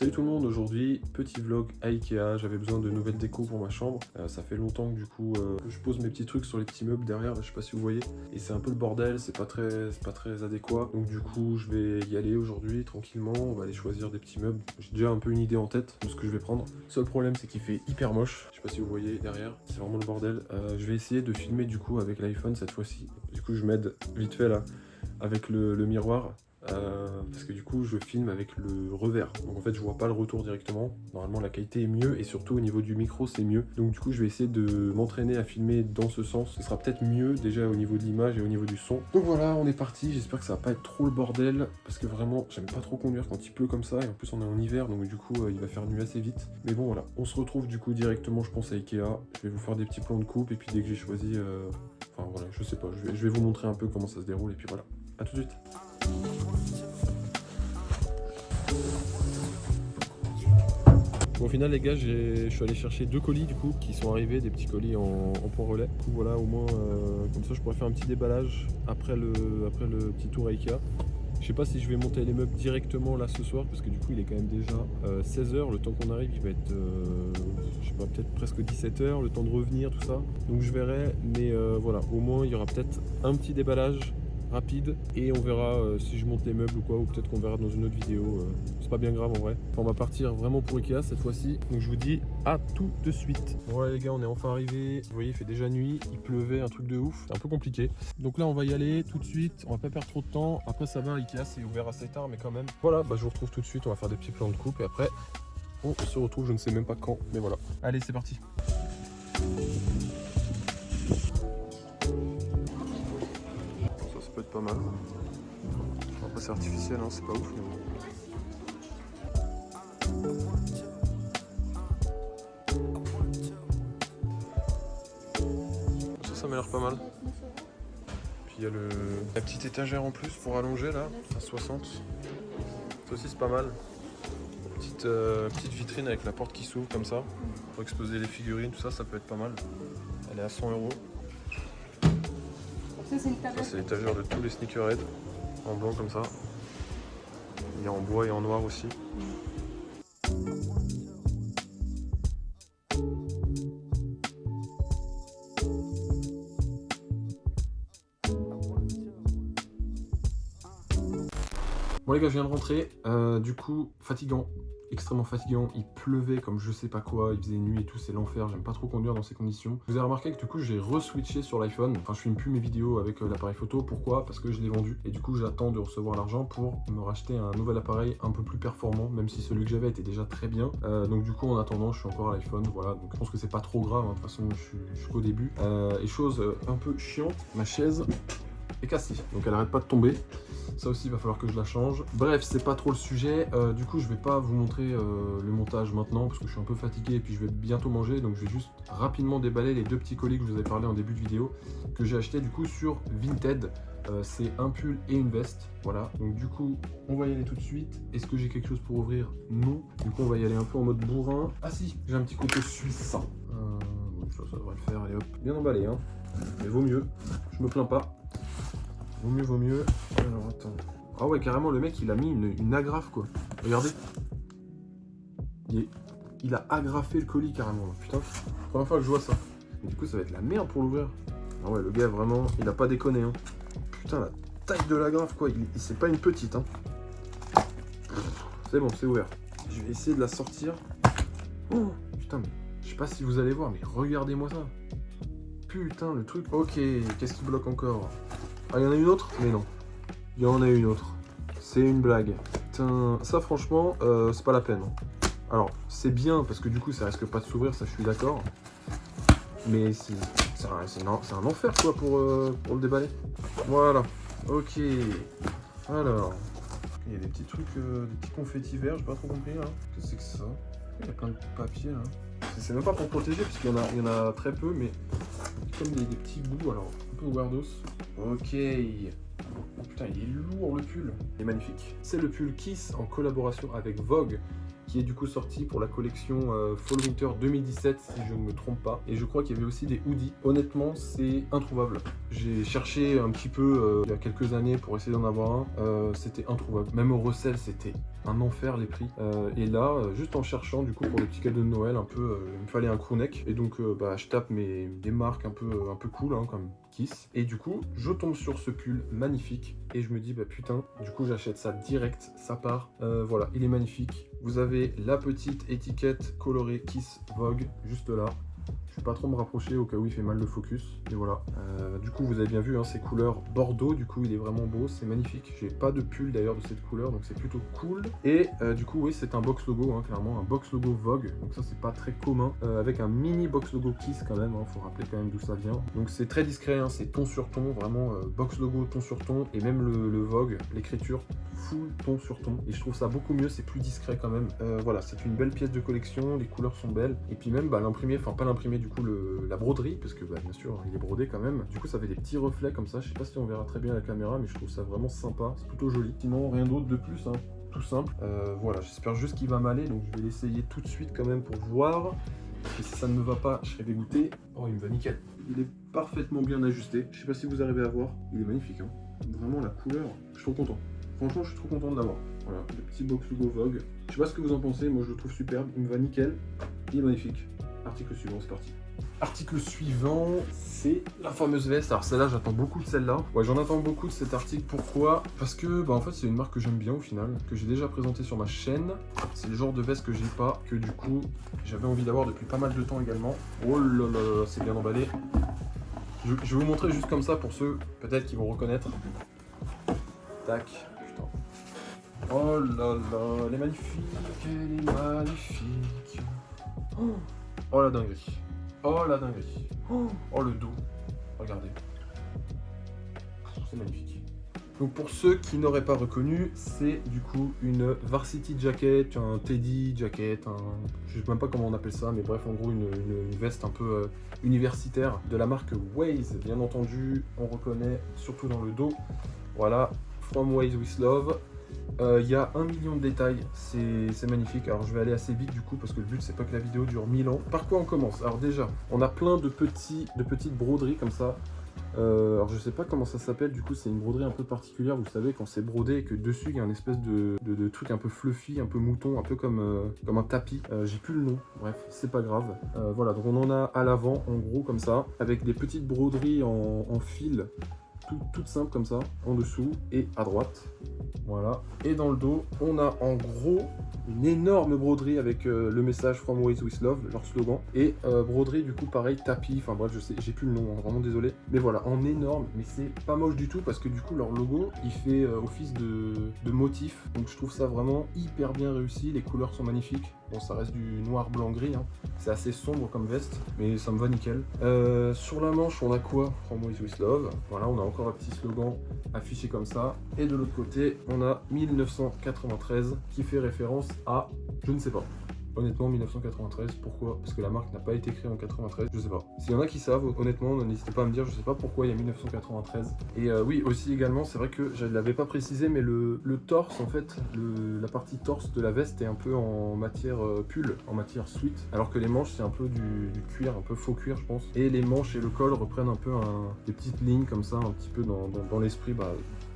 Salut tout le monde, aujourd'hui petit vlog à Ikea, j'avais besoin de nouvelles décos pour ma chambre, ça fait longtemps que du coup je pose mes petits trucs sur les petits meubles derrière, je sais pas si vous voyez, et c'est un peu le bordel, c'est pas très adéquat, donc du coup je vais y aller aujourd'hui tranquillement, on va aller choisir des petits meubles, j'ai déjà un peu une idée en tête de ce que je vais prendre. Seul problème c'est qu'il fait hyper moche, je sais pas si vous voyez derrière, c'est vraiment le bordel. Je vais essayer de filmer du coup avec l'iPhone cette fois-ci, du coup je m'aide vite fait là avec le miroir. Parce que du coup je filme avec le revers, donc en fait je vois pas le retour directement. Normalement la qualité est mieux et surtout au niveau du micro c'est mieux, donc du coup je vais essayer de m'entraîner à filmer dans ce sens, ce sera peut-être mieux déjà au niveau de l'image et au niveau du son. Donc voilà, on est parti, j'espère que ça va pas être trop le bordel parce que vraiment j'aime pas trop conduire quand il pleut comme ça, et en plus on est en hiver donc du coup il va faire nuit assez vite. Mais bon voilà, on se retrouve du coup directement je pense à Ikea, je vais vous faire des petits plans de coupe et puis dès que j'ai choisi, enfin voilà, je sais pas, je vais vous montrer un peu comment ça se déroule et puis voilà, à tout de suite. Bon, au final les gars, je suis allé chercher 2 colis du coup qui sont arrivés, des petits colis en point relais. Du coup voilà, au moins comme ça je pourrais faire un petit déballage après le petit tour à Ikea. Je sais pas si je vais monter les meubles directement là ce soir parce que du coup il est quand même déjà 16h, le temps qu'on arrive il va être je sais pas, peut-être presque 17h, le temps de revenir tout ça. Donc je verrai, mais voilà, au moins il y aura peut-être un petit déballage rapide et on verra si je monte les meubles ou quoi, ou peut-être qu'on verra dans une autre vidéo, c'est pas bien grave en vrai. Enfin, on va partir vraiment pour Ikea cette fois-ci, donc je vous dis à tout de suite. Voilà les gars, on est enfin arrivé, vous voyez il fait déjà nuit, il pleuvait un truc de ouf, c'est un peu compliqué. Donc là on va y aller tout de suite, on va pas perdre trop de temps, après ça va, Ikea c'est ouvert assez tard mais quand même. Voilà, bah je vous retrouve tout de suite, on va faire des petits plans de coupe et après on se retrouve, je ne sais même pas quand, mais voilà. Allez c'est parti. Ça peut être pas mal. Après c'est artificiel, hein, c'est pas ouf. Mais... ça m'a l'air pas mal. Puis il y a la petite étagère en plus pour allonger là, à 60. Ça aussi c'est pas mal. Petite vitrine avec la porte qui s'ouvre comme ça, pour exposer les figurines, tout ça, ça peut être pas mal. Elle est à 100 €. Ça c'est l'étagère de tous les sneakerheads, en blanc comme ça. Il y a en bois et en noir aussi. Bon les gars, je viens de rentrer, du coup fatigant, extrêmement fatigant, il pleuvait comme je sais pas quoi, il faisait nuit et tout, c'est l'enfer, j'aime pas trop conduire dans ces conditions. Vous avez remarqué que du coup j'ai re-switché sur l'iPhone, enfin je filme plus mes vidéos avec l'appareil photo, pourquoi? Parce que je l'ai vendu, et du coup j'attends de recevoir l'argent pour me racheter un nouvel appareil un peu plus performant, même si celui que j'avais était déjà très bien. Donc du coup en attendant je suis encore à l'iPhone, voilà, donc je pense que c'est pas trop grave, hein. De toute façon je suis qu'au début. Et chose un peu chiante, ma chaise est cassée, donc elle arrête pas de tomber. Ça aussi, il va falloir que je la change. Bref, c'est pas trop le sujet. Du coup, je vais pas vous montrer le montage maintenant parce que je suis un peu fatigué et puis je vais bientôt manger. Donc, je vais juste rapidement déballer les 2 petits colis que je vous ai parlé en début de vidéo que j'ai acheté du coup sur Vinted. C'est un pull et une veste. Voilà. Donc, du coup, on va y aller tout de suite. Est-ce que j'ai quelque chose pour ouvrir? Non. Du coup, on va y aller un peu en mode bourrin. Ah si, j'ai un petit couteau suisse. Ça devrait le faire. Allez hop. Bien emballé, hein. Mais vaut mieux. Je me plains pas. Vaut mieux. Alors attends. Ah ouais, carrément le mec il a mis une agrafe quoi. Regardez. Il a agrafé le colis carrément là. Putain, première fois que je vois ça. Et du coup ça va être la merde pour l'ouvrir. Ah ouais, le gars vraiment, il a pas déconné hein. Putain, la taille de l'agrafe quoi, c'est pas une petite hein. C'est bon, c'est ouvert. Je vais essayer de la sortir. Oh putain, mais je sais pas si vous allez voir, mais regardez-moi ça. Putain, le truc. Ok, qu'est-ce qui bloque encore? Ah, il y en a une autre? Mais non. Il y en a une autre. C'est une blague. Putain, ça franchement, c'est pas la peine. Alors, c'est bien parce que du coup, ça risque pas de s'ouvrir, ça je suis d'accord. Mais c'est un enfer quoi pour le déballer. Voilà. Ok. Alors, il y a des petits trucs, des petits confettis verts, j'ai pas trop compris là. Qu'est-ce que c'est que ça? Il y a plein de papier là. C'est même pas pour protéger parce qu'il y en a très peu, mais comme des petits bouts, alors un peu weirdos. Ok. Oh putain, il est lourd le pull. Il est magnifique. C'est le pull Kiss en collaboration avec Vogue, qui est du coup sorti pour la collection Fall Winter 2017 si je ne me trompe pas. Et je crois qu'il y avait aussi des hoodies. Honnêtement, c'est introuvable. J'ai cherché un petit peu il y a quelques années pour essayer d'en avoir un. C'était introuvable. Même au recel, c'était un enfer les prix. Et là, juste en cherchant du coup pour les petits cadeaux de Noël, un peu, il me fallait un crewneck. Et donc je tape des marques un peu cool, hein, comme Kiss. Et du coup, je tombe sur ce pull magnifique. Et je me dis, bah putain, du coup j'achète ça direct, ça part. Voilà, il est magnifique. Vous avez la petite étiquette colorée Kiss Vogue, juste là. Je vais pas trop me rapprocher au cas où il fait mal le focus. Et voilà. Du coup, vous avez bien vu, hein, ces couleurs bordeaux. Du coup, il est vraiment beau. C'est magnifique. J'ai pas de pull d'ailleurs de cette couleur. Donc, c'est plutôt cool. Et du coup, oui, c'est un box logo. Hein, clairement, un box logo Vogue. Donc, ça, c'est pas très commun. Avec un mini box logo Kiss quand même. Hein, faut rappeler quand même d'où ça vient. Donc, c'est très discret. Hein, c'est ton sur ton. Vraiment, box logo, ton sur ton. Et même le Vogue, l'écriture, full ton sur ton. Et je trouve ça beaucoup mieux. C'est plus discret quand même. Voilà, c'est une belle pièce de collection. Les couleurs sont belles. Et puis, même l'imprimé, enfin, pas l'imprimé, du coup la broderie, parce que bien sûr il est brodé quand même, du coup ça fait des petits reflets comme ça, je sais pas si on verra très bien à la caméra, mais je trouve ça vraiment sympa, c'est plutôt joli. Sinon rien d'autre de plus, hein. Tout simple. Voilà, j'espère juste qu'il va m'aller, donc je vais l'essayer tout de suite quand même pour voir, parce que si ça ne me va pas, je serai dégoûté. Oh, il me va nickel, il est parfaitement bien ajusté, je sais pas si vous arrivez à voir, il est magnifique, hein. Vraiment la couleur, je suis trop content. Franchement, je suis trop content de l'avoir. Voilà, le petit box logo Vogue. Je sais pas ce que vous en pensez, moi je le trouve superbe, il me va nickel, il est magnifique. Article suivant, c'est parti. Article suivant, c'est la fameuse veste. Alors celle-là, j'attends beaucoup de celle-là. Ouais, j'en attends beaucoup de cet article. Pourquoi? Parce que, en fait, c'est une marque que j'aime bien au final, que j'ai déjà présentée sur ma chaîne. C'est le genre de veste que j'ai pas, que du coup, j'avais envie d'avoir depuis pas mal de temps également. Oh là là, c'est bien emballé. Je vais vous montrer juste comme ça pour ceux, peut-être, qui vont reconnaître. Tac. Putain. Oh là là, elle est magnifique, elle est magnifique. Oh la dinguerie. Oh la dinguerie. Oh le dos. Regardez. C'est magnifique. Donc pour ceux qui n'auraient pas reconnu, c'est du coup une varsity jacket, un teddy jacket, je sais même pas comment on appelle ça, mais bref en gros une veste un peu universitaire de la marque Waze, bien entendu, on reconnaît surtout dans le dos. Voilà, From Waze with Love. Il y a 1 million de détails, c'est magnifique. Alors je vais aller assez vite du coup parce que le but c'est pas que la vidéo dure 1000 ans. Par quoi on commence? Alors déjà, on a plein de petites broderies comme ça. Alors je sais pas comment ça s'appelle, du coup c'est une broderie un peu particulière, vous savez quand c'est brodé et que dessus il y a une espèce de truc un peu fluffy, un peu mouton, un peu comme un tapis. J'ai plus le nom, bref c'est pas grave. Voilà, donc on en a à l'avant en gros comme ça, avec des petites broderies en fil. Toute simple comme ça, en dessous et à droite. Voilà. Et dans le dos, on a en gros une énorme broderie avec le message From Waze with Love, leur slogan. Et broderie du coup pareil, tapis, enfin bref, je sais, j'ai plus le nom, hein, vraiment désolé. Mais voilà, en énorme, mais c'est pas moche du tout parce que du coup leur logo, il fait office de motif. Donc je trouve ça vraiment hyper bien réussi, les couleurs sont magnifiques. Bon, ça reste du noir, blanc, gris, hein. C'est assez sombre comme veste, mais ça me va nickel. Sur la manche, on a quoi? From Waze with Love. Voilà, on a encore un petit slogan affiché comme ça. Et de l'autre côté, on a 1993 qui fait référence à, je ne sais pas. Honnêtement, 1993, pourquoi? Parce que la marque n'a pas été créée en 93, je sais pas. S'il y en a qui savent, honnêtement, n'hésitez pas à me dire, je sais pas pourquoi il y a 1993. Et oui, aussi également, c'est vrai que je ne l'avais pas précisé, mais le torse, en fait, la partie torse de la veste est un peu en matière pull, en matière sweat, alors que les manches, c'est un peu du cuir, un peu faux cuir, je pense. Et les manches et le col reprennent un peu des petites lignes comme ça, un petit peu dans l'esprit,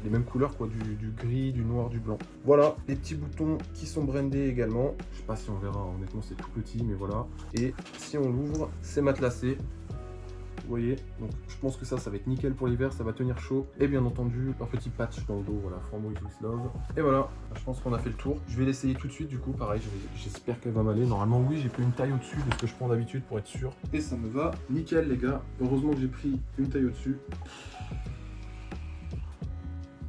les mêmes couleurs quoi, du gris, du noir, du blanc. Voilà, les petits boutons qui sont brandés également. Je sais pas si on verra, honnêtement c'est tout petit, mais voilà. Et si on l'ouvre, c'est matelassé. Vous voyez, donc je pense que ça va être nickel pour l'hiver, ça va tenir chaud. Et bien entendu, un petit patch dans le dos, voilà, From Waze with Love. Et voilà, je pense qu'on a fait le tour. Je vais l'essayer tout de suite du coup, pareil, j'espère qu'elle va m'aller. Normalement oui, j'ai pris une taille au-dessus de ce que je prends d'habitude pour être sûr. Et ça me va nickel les gars. Heureusement que j'ai pris une taille au-dessus.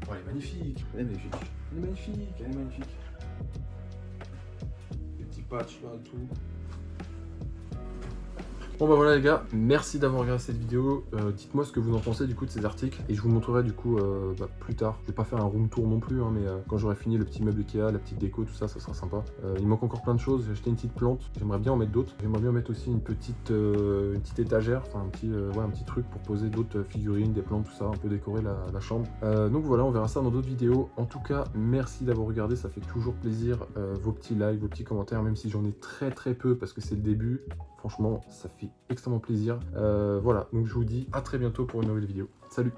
Oh, elle est magnifique, elle est magnifique, elle est magnifique, elle est magnifique. Les petits patchs là et tout. Bon bah voilà les gars, merci d'avoir regardé cette vidéo. Dites-moi ce que vous en pensez du coup de ces articles et je vous montrerai du coup plus tard. Je vais pas faire un room tour non plus, hein, mais quand j'aurai fini le petit meuble Ikea, la petite déco, tout ça, ça sera sympa. Il manque encore plein de choses. J'ai acheté une petite plante, j'aimerais bien en mettre d'autres. J'aimerais bien mettre aussi une petite étagère, enfin un petit truc pour poser d'autres figurines, des plantes, tout ça, un peu décorer la chambre. Donc voilà, on verra ça dans d'autres vidéos. En tout cas, merci d'avoir regardé, ça fait toujours plaisir. Vos petits likes, vos petits commentaires, même si j'en ai très peu parce que c'est le début. Franchement, ça fait extrêmement plaisir. Voilà, donc je vous dis à très bientôt pour une nouvelle vidéo. Salut!